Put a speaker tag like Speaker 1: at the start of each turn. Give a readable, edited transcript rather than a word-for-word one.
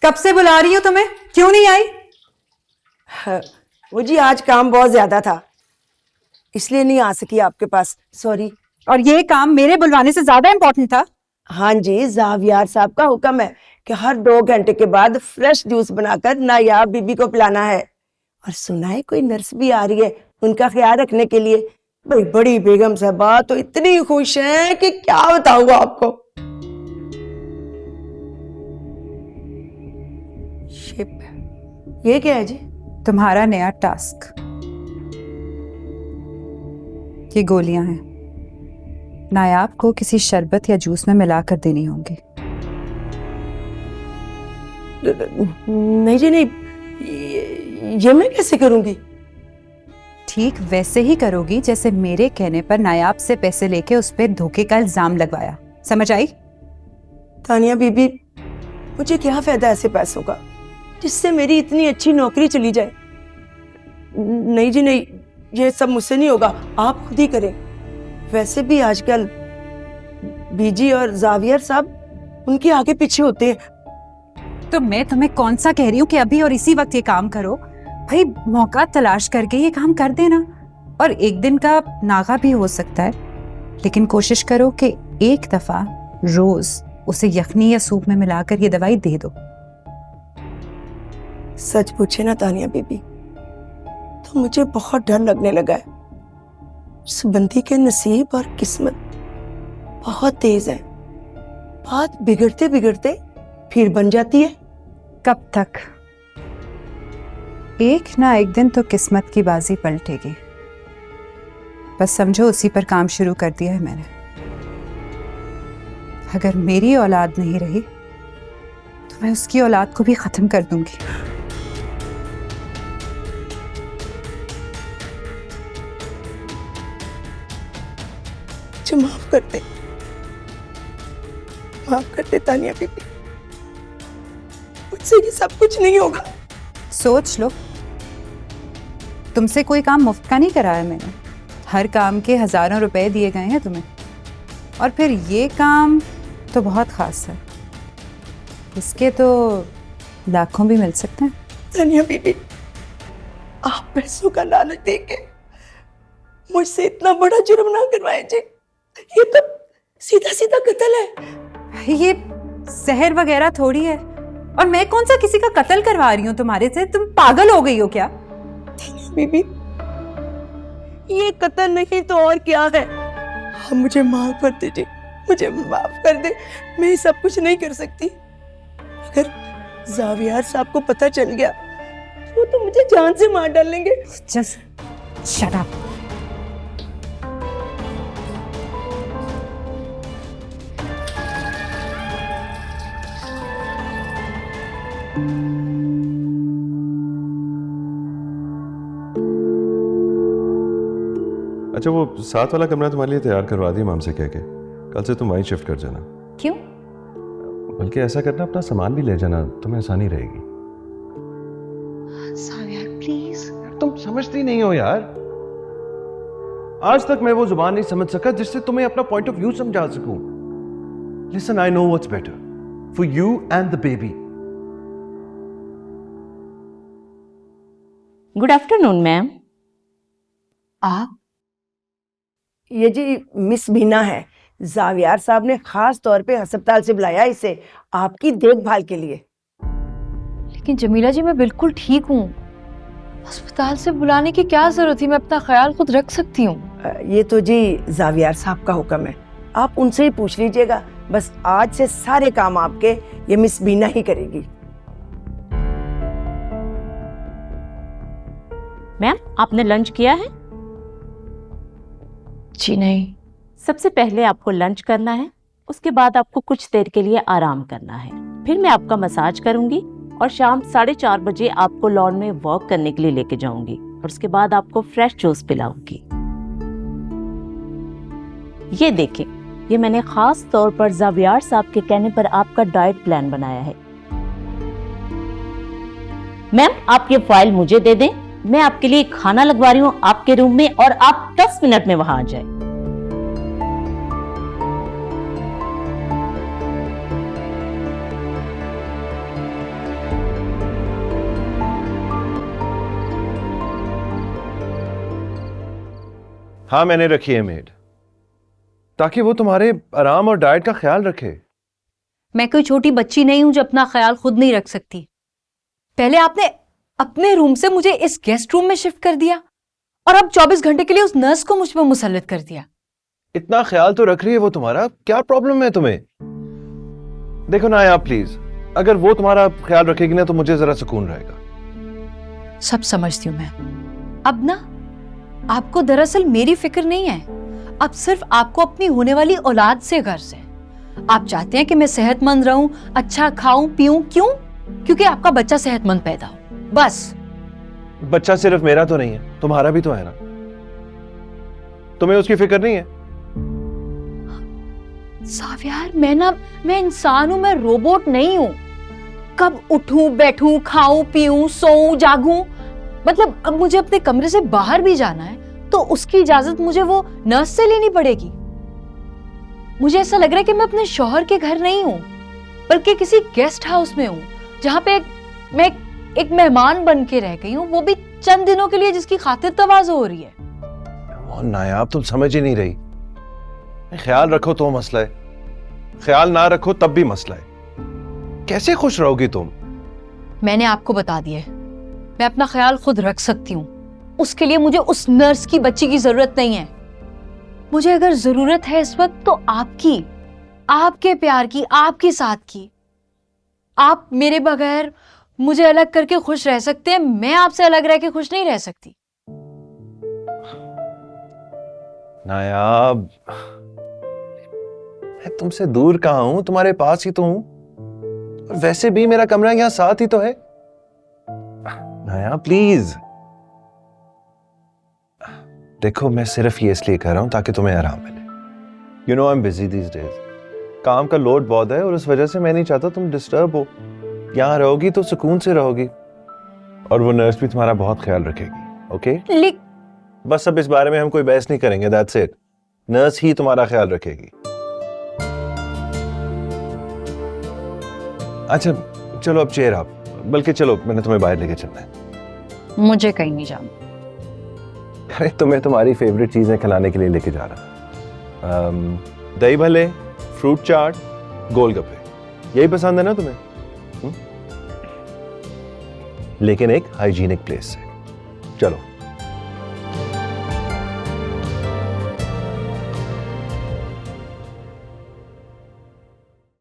Speaker 1: कब से बुला रही हूँ तुम्हें, क्यों नहीं आई?
Speaker 2: वो जी आज काम बहुत ज्यादा था, इसलिए नहीं आ सकी आपके पास, सॉरी।
Speaker 1: और ये काम मेरे बुलवाने से ज्यादा इम्पोर्टेंट था?
Speaker 2: हाँ जी, जावियार साहब का हुक्म है कि हर 2 घंटे के बाद फ्रेश जूस बनाकर नायाब बीबी को पिलाना है। और सुना है कोई नर्स भी आ रही है उनका ख्याल रखने के लिए। भाई बड़ी बेगम साहबा तो इतनी खुश हैं कि क्या बताऊंगा आपको। शिप, ये क्या है जी?
Speaker 1: तुम्हारा नया टास्क। ये गोलियां हैं, नायाब को किसी शरबत या जूस में मिलाकर देनी होंगी।
Speaker 2: नहीं जी नहीं, ये मैं कैसे करूंगी?
Speaker 1: ठीक वैसे ही करोगी जैसे मेरे कहने पर नायाब से पैसे लेके उस पर धोखे का इल्जाम लगवाया। समझ आई?
Speaker 2: तानिया बीबी, मुझे क्या फायदा ऐसे पैसों का जिससे मेरी इतनी अच्छी नौकरी चली जाए। नहीं जी नहीं, ये सब मुझसे नहीं होगा, आप खुद ही करें। वैसे भी आजकल बीजी और जावियर साहब उनके आगे पीछे होते हैं।
Speaker 1: तो मैं तुम्हें कौन सा कह रही हूँ कि अभी और इसी वक्त ये काम करो? भाई मौका तलाश करके ये काम कर देना। और एक दिन का नागा भी हो सकता है, लेकिन कोशिश करो कि एक दफा रोज उसे यखनी या सूप में मिलाकर ये दवाई दे दो।
Speaker 2: सच पूछे ना तानिया बीबी, तो मुझे बहुत डर लगने लगा है। उस बंदी के नसीब और किस्मत बहुत तेज है, बात बिगड़ते बिगड़ते फिर बन जाती है।
Speaker 1: कब तक? एक ना एक दिन तो किस्मत की बाजी पलटेगी। बस समझो उसी पर काम शुरू कर दिया है मैंने। अगर मेरी औलाद नहीं रही तो मैं उसकी औलाद को भी खत्म कर दूंगी।
Speaker 2: माफ कर दे तानिया बीबी, मुझसे ये सब कुछ नहीं होगा।
Speaker 1: सोच लो, तुमसे कोई काम मुफ्त का नहीं कराया मैंने। हर काम के हजारों रुपए दिए गए हैं तुम्हें। और फिर ये काम तो बहुत खास है, इसके तो लाखों भी मिल सकते हैं।
Speaker 2: तानिया बीबी, आप पैसों का लालच देके मुझसे इतना बड़ा जुर्म ना करवाए जी। ये तो सीधा सीधा कत्ल है।
Speaker 1: ये जहर वगैरह थोड़ी है। और मैं कौन सा किसी का कत्ल करवा रही हूँ तुम्हारे से? तुम पागल हो गई हो क्या?
Speaker 2: बीबी, ये कत्ल नहीं तो और क्या है? आप मुझे माफ कर दीजिए, मुझे माफ कर दे। मैं सब कुछ नहीं कर सकती। अगर जावियार साहब को पता चल गया तो वो तो मुझे जान से मार डालेंगे।
Speaker 1: Just shut up.
Speaker 3: अच्छा, वो 7 वाला कमरा तुम्हारे लिए तैयार करवा दिया माम से कह के। कल से तुम वहीं शिफ्ट कर जाना।
Speaker 1: क्यों?
Speaker 3: बल्कि ऐसा करना, अपना सामान भी ले जाना, तुम्हें आसानी रहेगी।
Speaker 4: सावियार प्लीज।
Speaker 3: तुम समझती नहीं हो यार। आज तक मैं वो जुबान नहीं समझ सका जिससे तुम्हें अपना पॉइंट ऑफ व्यू समझा सकूं। Listen, I know what's better for you and the baby.
Speaker 4: Good afternoon ma'am.
Speaker 2: आप? ये जी मिस बीना है। जावियार साहब ने खास तौर पे अस्पताल से बुलाया इसे आपकी देखभाल के लिए।
Speaker 5: लेकिन जमीला जी, मैं बिल्कुल ठीक हूँ। अस्पताल से बुलाने की क्या जरूरत थी? मैं अपना ख्याल खुद रख सकती हूँ।
Speaker 2: ये तो जी जावियार साहब का हुक्म है, आप उनसे ही पूछ लीजिएगा। बस आज से सारे काम आपके ये मिस बीना ही करेगी।
Speaker 4: मैम, आपने लंच किया है?
Speaker 5: जी नहीं।
Speaker 4: सबसे पहले आपको लंच करना है, उसके बाद आपको कुछ देर के लिए आराम करना है। फिर मैं आपका मसाज करूंगी और शाम 4:30 बजे आपको लॉन में वॉक करने के लिए लेके जाऊंगी और उसके बाद आपको फ्रेश जूस पिलाऊंगी। ये देखें, ये मैंने खास तौर पर जावियार साहब के कहने पर आपका डाइट प्लान बनाया है। मैम, आप ये फाइल मुझे दे दें, मैं आपके लिए खाना लगवा रही हूँ आपके रूम में और आप 10 मिनट में वहां आ जाए।
Speaker 3: हाँ मैंने रखी है मेड, ताकि वो तुम्हारे आराम और डाइट का ख्याल रखे।
Speaker 5: मैं कोई छोटी बच्ची नहीं हूं जो अपना ख्याल खुद नहीं रख सकती। पहले आपने अपने रूम से मुझे इस गेस्ट रूम में शिफ्ट कर दिया और अब 24 घंटे के लिए उस नर्स को मुझ पर मुसल्लत कर दिया।
Speaker 3: इतना ख्याल तो रख रही है वो तुम्हारा, क्या प्रॉब्लम है तुम्हें? देखो ना यार प्लीज, अगर वो तुम्हारा ख्याल रखेगी ना तो मुझे जरा सुकून रहेगा।
Speaker 5: सब समझती हूं मैं। अब ना आपको दरअसल मेरी फिक्र नहीं है, अब सिर्फ आपको अपनी होने वाली औलाद से गर्ज है। आप चाहते हैं कि मैं सेहतमंद रहूं, अच्छा खाऊं पीऊं। क्यों? क्योंकि आपका बच्चा सेहतमंद पैदा हो, बस।
Speaker 3: बच्चा सिर्फ मेरा तो नहीं है, तुम्हारा भी तो है ना। तुम्हें उसकी फिक्र नहीं है?
Speaker 5: साफ यार, मैं इंसान हूं, मैं रोबोट नहीं हूं। कब उठूं बैठूं खाऊं पीऊं सोऊं जागूं, मतलब अब मुझे अपने कमरे से बाहर भी जाना है तो उसकी इजाजत मुझे वो नर्स से लेनी पड़ेगी। मुझे ऐसा लग रहा है कि मैं अपने शौहर के घर नहीं हूं, बल्कि किसी गेस्ट हाउस में हूं, जहां पे मैं एक मेहमान बन के रह गई हूं, वो भी चंद दिनों के लिए, जिसकी खातिर तवाज़ो हो रही है।
Speaker 3: नायाब, तुम समझ ही नहीं रही। ख्याल रखो तो मसला है, ख्याल ना रखो तब भी मसला है। कैसे खुश रहोगी तुम?
Speaker 5: मैंने आपको बता दिया है, मैं अपना ख्याल खुद रख सकती हूँ। उसके लिए मुझे उस नर्स की बच्ची की जरूरत नहीं है। मुझे अगर जरूरत है इस वक्त तो आपकी, आपके प्यार की, आपके साथ की। आप मेरे बगैर मुझे अलग करके खुश रह सकते हैं, मैं आपसे अलग रह के खुश नहीं रह सकती।
Speaker 3: नायाब, मैं तुमसे दूर कहां हूं, तुम्हारे पास ही तो हूं। और वैसे भी मेरा कमरा यहां साथ ही तो है। नायाब प्लीज। देखो, मैं सिर्फ ये इसलिए कर रहा हूं ताकि तुम्हें आराम मिले। You know I am busy these days, काम का लोड बहुत है और उस वजह से मैं नहीं चाहता तुम डिस्टर्ब हो। यहां रहोगी तो सुकून से रहोगी और वो नर्स भी तुम्हारा बहुत ख्याल रखेगी। ओके? बस अब इस बारे में हम कोई बहस नहीं करेंगे, दैट्स इट। नर्स ही तुम्हारा ख्याल रखेगी। अच्छा चलो अब चेयर आप, बल्कि चलो मैंने तुम्हें बाहर लेके चलना है।
Speaker 5: मुझे कहीं नहीं जाना।
Speaker 3: अरे तुम्हें तुम्हारी फेवरेट चीजें खिलाने के लिए लेके जा रहा। दही भल्ले, फ्रूट चाट, गोलगप्पे, यही पसंद है ना तुम्हें? लेकिन एक हाइजीनिक प्लेस से। चलो।